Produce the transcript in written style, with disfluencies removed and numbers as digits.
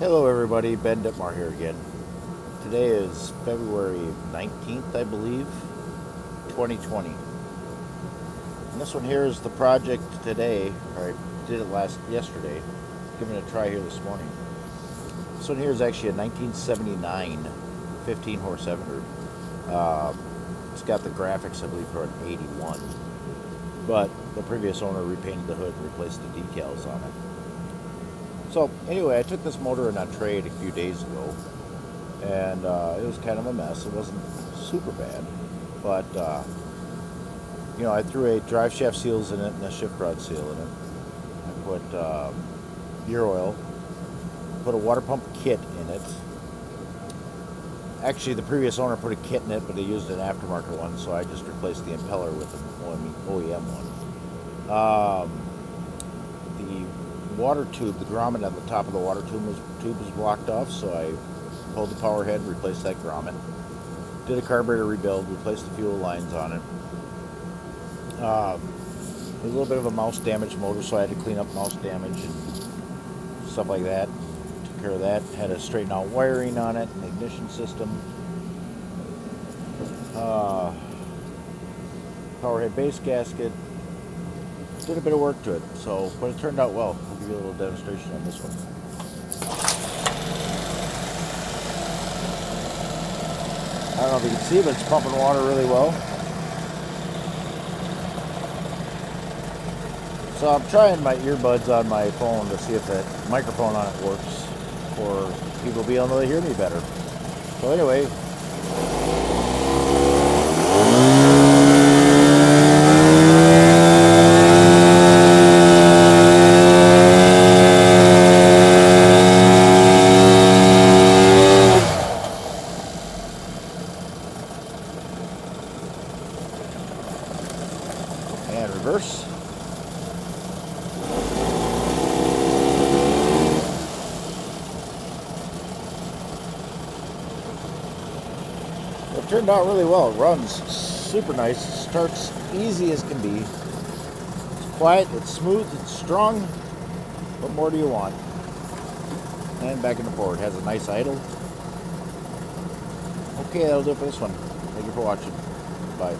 Hello everybody, Ben Ditmar here again. Today is February 19th, I believe, 2020. And this one here is the project today, or I did it yesterday, giving it a try here this morning. This one here is actually a 1979 15 horse Evinrude. It's got the graphics, I believe, for an 81. But the previous owner repainted the hood and replaced the decals on it. So anyway, I took this motor in on trade a few days ago, and it was kind of a mess. It wasn't super bad, but I threw a drive shaft seals in it and a shift rod seal in it. I put gear oil, put a water pump kit in it. Actually, the previous owner put a kit in it, but they used an aftermarket one, so I just replaced the impeller with an OEM one. The water tube, the grommet on the top of the water tube was blocked off, so I pulled the power head, replaced that grommet. Did a carburetor rebuild, replaced the fuel lines on it. A little bit of a mouse damaged motor, so I had to clean up mouse damage and stuff like that. Took care of that. Had to straighten out wiring on it, an ignition system. Power head base gasket. Did a bit of work to it, but it turned out well. I'll give you a little demonstration on this one. I don't know if you can see, but it's pumping water really well. So I'm trying my earbuds on my phone to see if the microphone on it works for people to be able to hear me better. So anyway, and reverse. It turned out really well. It runs super nice. It starts easy as can be. It's quiet, it's smooth, it's strong. What more do you want? And back in the forward. Has a nice idle. Okay, that'll do it for this one. Thank you for watching. Bye.